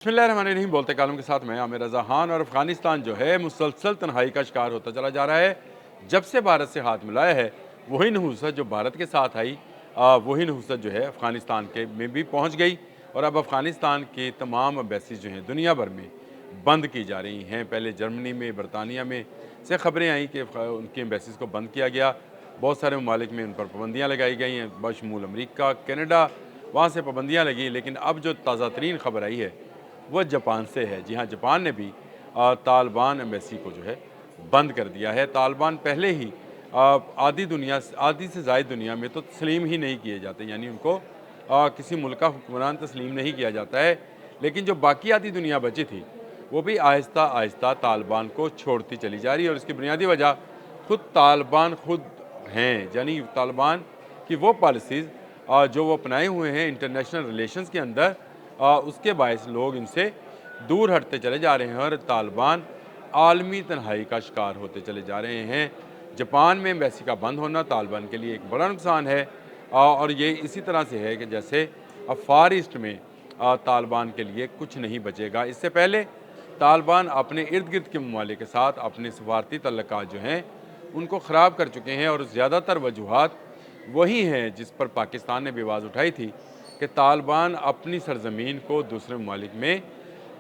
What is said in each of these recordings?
बिस्मिल्लाहिर्रहमानिर्रहीम। बोलते कालम के साथ मैं आमिर रज़ा खान। और अफ़गानिस्तान जो है मुसलसल तन्हाई का शिकार होता चला जा रहा है। जब से भारत से हाथ मिलाया है वही नहुसत जो भारत के साथ आई वही नहुसत जो है अफ़गानिस्तान के में भी पहुंच गई। और अब अफ़गानिस्तान की तमाम एम्बेसीज जो हैं दुनिया भर में बंद की जा रही हैं। पहले जर्मनी में, बरतानिया में से ख़बरें आई कि उनकी एम्बेसीज को बंद किया गया। बहुत सारे ममालिक में उन पर पाबंदियाँ लगाई गई हैं, बशमूल अमरीका, कनाडा, वहाँ से पाबंदियाँ लगी। लेकिन अब जो ताज़ा तरीन खबर आई है वो जापान से है। जी हाँ, जापान ने भी तालिबान एम्बेसी को जो है बंद कर दिया है। तालिबान पहले ही आधी से ज़ायद दुनिया में तो तस्लीम ही नहीं किए जाते, यानी उनको किसी मुल्क का हुक्मरान तस्लीम नहीं किया जाता है। लेकिन जो बाकी आधी दुनिया बची थी वो भी आहिस्ता आहिस्ता तालिबान को छोड़ती चली जा रही है। और इसकी बुनियादी वजह खुद तालिबान खुद हैं, यानी तालिबान की वो पॉलिसीज़ जो वो अपनाए हुए हैं इंटरनेशनल रिलेशंस के अंदर, उसके बायस लोग इनसे दूर हटते चले जा रहे हैं और तालिबान आलमी तन्हाई का शिकार होते चले जा रहे हैं। जापान में एम्बेसी का बंद होना तालिबान के लिए एक बड़ा नुकसान है। और ये इसी तरह से है कि जैसे अब फार ईस्ट में तालिबान के लिए कुछ नहीं बचेगा। इससे पहले तालिबान अपने इर्द गिर्द के ममालिक के साथ अपने सफारती तल्लुकात जो हैं उनको ख़राब कर चुके हैं। और ज़्यादातर वजूहात वही हैं जिस पर पाकिस्तान ने भी आवाज़ उठाई थी कि तालिबान अपनी सरजमीन को दूसरे ममालिक में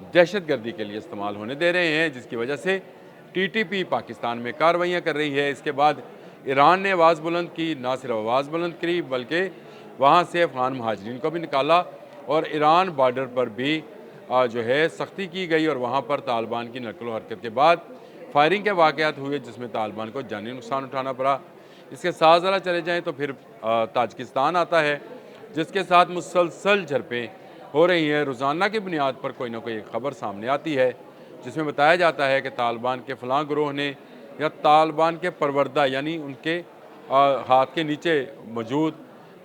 दहशत गर्दी के लिए इस्तेमाल होने दे रहे हैं, जिसकी वजह से TTP पाकिस्तान में कार्रवाइयाँ कर रही है। इसके बाद ईरान ने आवाज़ बुलंद की, ना सिर्फ आवाज़ बुलंद करी बल्कि वहाँ से अफ़गान महाजरीन को भी निकाला। और ईरान बॉर्डर पर भी जो है सख्ती की गई और वहाँ पर तालिबान की नकलो हरकत के बाद फायरिंग के वाक़यात हुए जिसमें तालिबान को जानी नुकसान उठाना पड़ा। इसके साथ ज़रा चले जाएँ तो फिर ताजिकिस्तान आता है, जिसके साथ मुसलसल झड़पें हो रही हैं। रोज़ाना की बुनियाद पर कोई ना कोई खबर सामने आती है जिसमें बताया जाता है कि तालिबान के फ़लाँ ग्रोह ने या तालिबान के परवरदा यानी उनके हाथ के नीचे मौजूद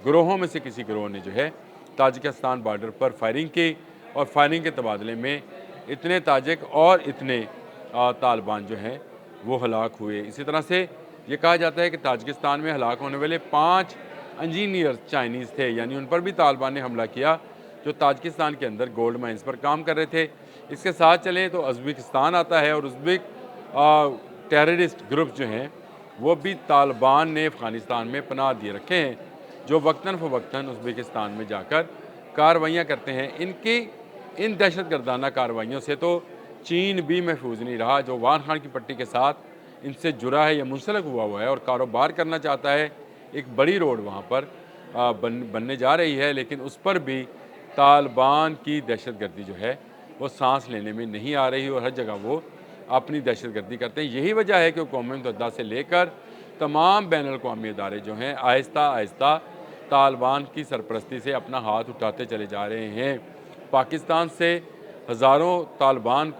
ग्रोहों में से किसी ग्रोह ने जो है ताजिकिस्तान बॉर्डर पर फायरिंग की। और फायरिंग के तबादले में इतने ताजिक और इतने तालिबान जो हैं वो हलाक हुए। इसी तरह से ये कहा जाता है कि ताजिकिस्तान में हलाक होने वाले 5 इंजीनियर चाइनीज़ थे, यानी उन पर भी तालिबान ने हमला किया जो ताजिकिस्तान के अंदर गोल्ड माइंस पर काम कर रहे थे। इसके साथ चलें तो उज़्बेकिस्तान आता है और उज़्बेक टेररिस्ट ग्रुप जो हैं वो भी तालिबान ने अफ़गानिस्तान में पनाह दिए रखे हैं, जो वक्तन फ़वक्तन उज़्बेकिस्तान में जाकर कार्रवाइयाँ करते हैं। इनकी इन दहशत गर्दाना कार्रवाइयों से तो चीन भी महफूज नहीं रहा, जो वान खान की पट्टी के साथ इनसे जुड़ा है या मुंसलिक हुआ है और कारोबार करना चाहता है। एक बड़ी रोड वहाँ पर बनने जा रही है, लेकिन उस पर भी तालिबान की दहशतगर्दी जो है वो सांस लेने में नहीं आ रही और हर जगह वो अपनी दहशतगर्दी करते हैं। यही वजह है कि कौम मुत्तहिदा से लेकर तमाम बैन अवी इदारे जो हैं आहिस्ता आहिस्ता तालिबान की सरपरस्ती से अपना हाथ उठाते चले जा रहे हैं। पाकिस्तान से हज़ारों तालिबान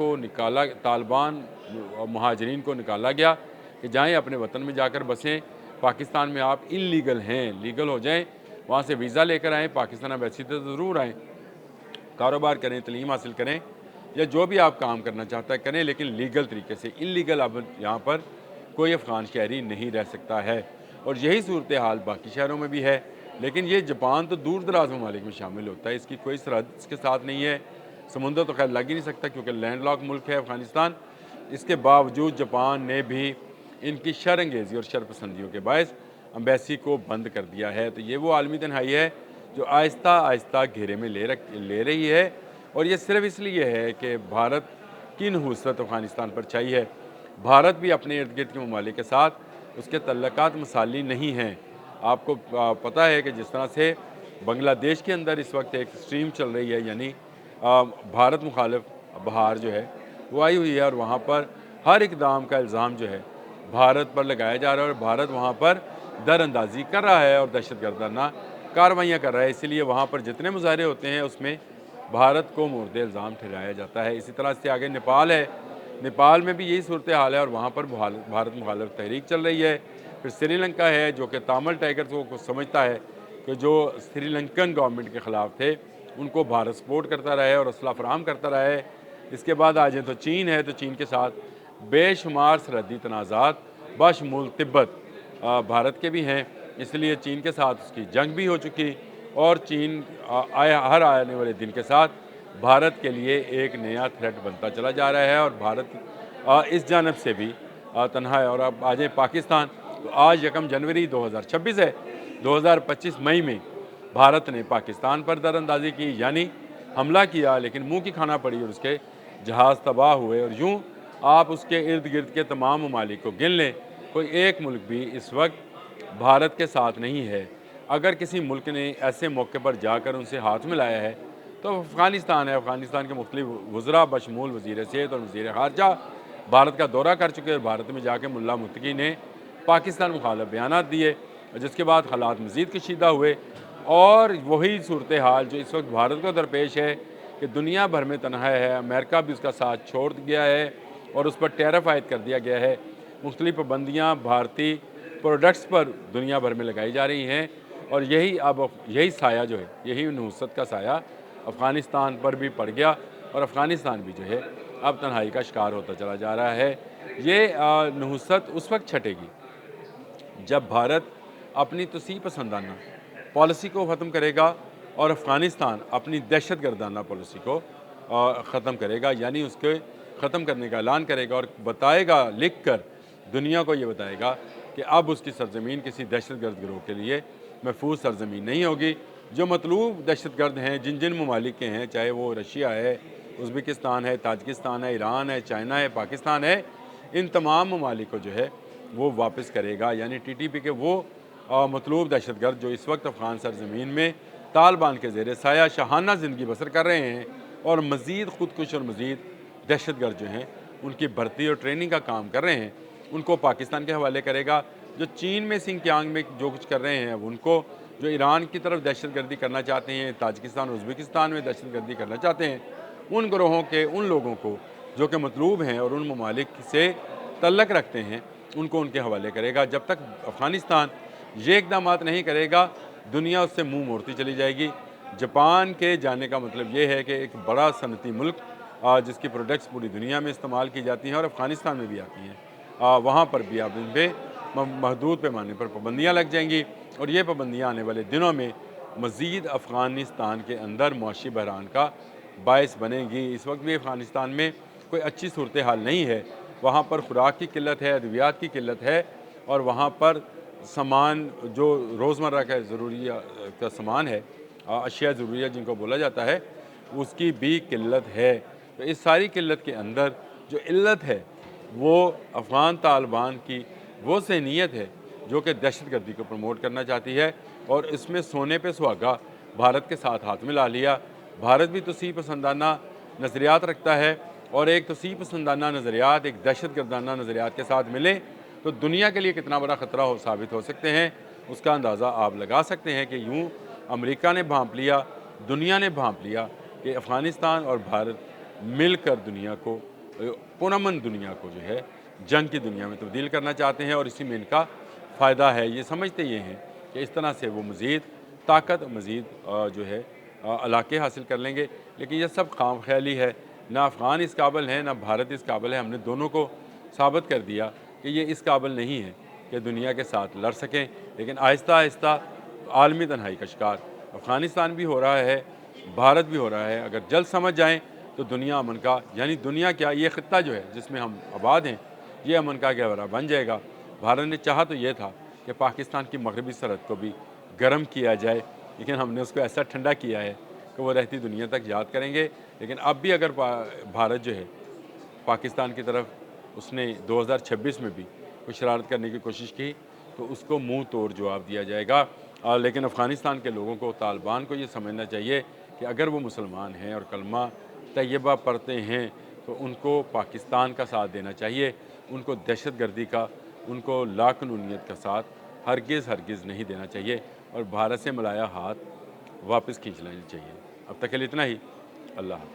महाजरीन को निकाला गया कि जाएँ अपने वतन में जाकर बसें। पाकिस्तान में आप इल्लीगल हैं, लीगल हो जाएँ, वहाँ से वीज़ा लेकर आएँ, पाकिस्तान एम्बेसी तो ज़रूर आएँ, कारोबार करें, तलीम हासिल करें या जो भी आप काम करना चाहता है करें, लेकिन लीगल तरीके से। इल्लीगल अब यहाँ पर कोई अफ़गान शहरी नहीं रह सकता है। और यही सूरत हाल बाकी शहरों में भी है। लेकिन ये जापान तो दूर दराज ममालिक में शामिल होता है, इसकी कोई सरहद इसके साथ नहीं है, समुंदर तो खैर लग ही नहीं सकता क्योंकि लैंडलॉक मुल्क है अफ़गानिस्तान। इसके बावजूद जापान ने भी इनकी शरअंगेज़ी और शरपसंदियों के बायस एम्बेसी को बंद कर दिया है। तो ये वो आलमी तन्हाई है जो आहिस्ता आहिस्ता घेरे में ले रही है। और ये सिर्फ इसलिए है कि भारत की नहुसत अफ़गानिस्तान पर छाई है। भारत भी अपने इर्द गिर्द के ममालिक के साथ उसके तल्लुकात मसाली नहीं हैं। आपको पता है कि जिस तरह से बांग्लादेश के अंदर इस वक्त एक स्ट्रीम चल रही है, यानी भारत मुखालिफ बहार जो है वो आई हुई है और वहाँ पर हर इकदाम का इल्ज़ाम जो है भारत पर लगाया जा रहा है और भारत वहाँ पर दरअंदाजी कर रहा है और दहशत गर्दाना कार्रवाइयाँ कर रहा है। इसीलिए वहाँ पर जितने मुजाहरे होते हैं उसमें भारत को मोर्दे इल्ज़ाम ठहराया जाता है। इसी तरह से आगे नेपाल है, नेपाल में भी यही सूरत हाल है और वहाँ पर भारत मुखालिफ तहरीक चल रही है। फिर श्रीलंका है जो कि तामिल टाइगर्स को समझता है कि जो श्रीलंकन गवर्नमेंट के ख़िलाफ़ थे उनको भारत सपोर्ट करता रहे और असला फराहम करता रहे। इसके बाद आ जाए तो चीन है, तो चीन के साथ बेशुमार सरहदी तनाज़ात बशमूल तिब्बत भारत के भी हैं, इसलिए चीन के साथ उसकी जंग भी हो चुकी और चीन हर आने वाले दिन के साथ भारत के लिए एक नया थ्रेट बनता चला जा रहा है और भारत इस जानब से भी तनहा है। और अब आ जाए पाकिस्तान, तो आज 1 जनवरी 2026 है। 2025 मई में भारत ने पाकिस्तान पर दरअंदाजी की, यानी हमला किया, लेकिन मुंह की खाना पड़ी और उसके जहाज़ तबाह हुए। और यूँ आप उसके इर्द गिर्द के तमाम ममालिक को गिन लें, कोई एक मुल्क भी इस वक्त भारत के साथ नहीं है। अगर किसी मुल्क ने ऐसे मौके पर जाकर उनसे हाथ मिलाया है तो अफ़गानिस्तान है। अफ़गानिस्तान के मुख्तलिफ वज़रा बशमूल वज़ीर सेहत और वज़ीर ख़ारजा भारत का दौरा कर चुके हैं। भारत में जाके मुल्ला मुत्तकी ने पाकिस्तान मुखालिफ बयानात दिए, जिसके बाद हालात मज़ीद कशीदा हुए। और वही सूरत हाल जो इस वक्त भारत को दरपेश है कि दुनिया भर में तनहा है, अमेरिका भी उसका साथ छोड़ गया है और उस पर टैरिफ आयद कर दिया गया है। मुख्तलिफ पाबंदियाँ भारतीय प्रोडक्ट्स पर दुनिया भर में लगाई जा रही हैं और यही साया जो है, यही नुसरत का साया अफ़गानिस्तान पर भी पड़ गया और अफ़गानिस्तान भी जो है अब तन्हाई का शिकार होता चला जा रहा है। ये नुसरत उस वक्त छटेगी जब भारत अपनी तोसी पसंदाना पॉलिसी को ख़त्म करेगा और अफ़गानिस्तान अपनी दहशत गर्दाना पॉलिसी को ख़त्म करेगा, यानी उसके ख़त्म करने का ऐलान करेगा और बताएगा, लिख कर दुनिया को ये बताएगा कि अब उसकी सरज़मीन किसी दहशत गर्द गिरोह के लिए महफूज सरज़मीन नहीं होगी। जो मतलूब दहशत गर्द हैं जिन जिन ममालिक के हैं, चाहे वो रशिया है, उज़्बेकिस्तान है, ताजिकिस्तान है, ईरान है, चाइना है, पाकिस्तान है, इन तमाम ममालिक को जो है वो वापस करेगा। यानी TTP के वो मतलूब दहशत गर्द जो इस वक्त अफ़गान सरज़मीन में तालिबान के ज़ेर साया शाहाना ज़िंदगी बसर कर रहे हैं और मज़ीद ख़ुदकुश और मज़ीद दहशत गर्द जो हैं उनकी भर्ती और ट्रेनिंग का काम कर रहे हैं, उनको पाकिस्तान के हवाले करेगा। जो चीन में सिंकियांग में जो कुछ कर रहे हैं उनको, जो ईरान की तरफ दहशत गर्दी करना चाहते हैं, ताजिकिस्तान और उज़्बेकिस्तान में दहशत गर्दी करना चाहते हैं, उन ग्रोहों के उन लोगों को जो कि मतलूब हैं और उन ममालिक से तल्लक रखते हैं, उनको उनके हवाले करेगा। जब तक अफ़गानिस्तान ये इक़दामात नहीं करेगा, दुनिया उससे मुँह मोड़ती चली जाएगी। जापान के जाने का मतलब ये है कि एक बड़ा सनती मुल्क जिसकी प्रोडक्ट्स पूरी दुनिया में इस्तेमाल की जाती हैं और अफ़गानिस्तान में भी आती हैं, वहाँ पर भी अब इन पर महदूद पैमाने पर पाबंदियाँ लग जाएंगी और ये पाबंदियाँ आने वाले दिनों में मज़ीद अफ़गानिस्तान के अंदर मुआशी बहरान का बायस बनेगी। इस वक्त भी अफ़गानिस्तान में कोई अच्छी सूरत हाल नहीं है। वहाँ पर खुराक की किल्लत है, अद्वियात की किल्लत है और वहाँ पर सामान जो रोज़मर्रा का ज़रूरी का सामान है, अशिया ज़रूरिया जिनको बोला जाता है, उसकी भी किल्लत है। तो इस सारी किल्लत के अंदर जो इल्लत है वो अफ़गान तालिबान की वो सहनियत है जो कि दहशत गर्दी को प्रमोट करना चाहती है और इसमें सोने पे सुहागा भारत के साथ हाथ मिला लिया। भारत भी तोसी पसंदाना नज़रियात रखता है और एक तोसी पसंदाना नज़रियात एक दहशत गर्दाना नज़रियात के साथ मिले तो दुनिया के लिए कितना बड़ा ख़तरा साबित हो सकते हैं, उसका अंदाज़ा आप लगा सकते हैं कि यूँ अमेरिका ने भांप लिया, दुनिया ने भांप लिया कि अफ़गानिस्तान और भारत मिलकर दुनिया को, पुरअमन दुनिया को जो है जंग की दुनिया में तब्दील करना चाहते हैं और इसी में इनका फ़ायदा है। ये समझते ये हैं कि इस तरह से वो मज़ीद ताकत, मज़ीद जो है इलाके हासिल कर लेंगे, लेकिन यह सब खाम ख्याली है। ना अफ़गान इस काबिल हैं, ना भारत इस काबिल है। हमने दोनों को साबित कर दिया कि ये इस काबिल नहीं है कि दुनिया के साथ लड़ सकें। लेकिन आहिस्ता आहिस्ता आलमी तन्हाई का शिकार अफ़गानिस्तान भी हो रहा है, भारत भी हो रहा है। अगर जल्द समझ जाएँ तो दुनिया अमन का, यानी दुनिया क्या, ये ख़ित्ता जो है जिसमें हम आबाद हैं, ये अमन का गहवरा बन जाएगा। भारत ने चाहा तो ये था कि पाकिस्तान की मगरबी सरहद को भी गर्म किया जाए, लेकिन हमने उसको ऐसा ठंडा किया है कि वो रहती दुनिया तक याद करेंगे। लेकिन अब भी अगर भारत जो है पाकिस्तान की तरफ उसने 2026 में भी कोई शरारत करने की कोशिश की तो उसको मुँह तोड़ जवाब दिया जाएगा। लेकिन अफ़गानिस्तान के लोगों को, तालिबान को ये समझना चाहिए कि अगर वो मुसलमान हैं और कलमा तैयबा पढ़ते हैं तो उनको पाकिस्तान का साथ देना चाहिए, उनको दहशत गर्दी का, उनको लाक़ानूनियत का साथ हरगिज़ नहीं देना चाहिए और भारत से मिलाया हाथ वापस खींच लेना चाहिए। अब तक के लिए इतना ही। अल्लाह हाफ़िज़।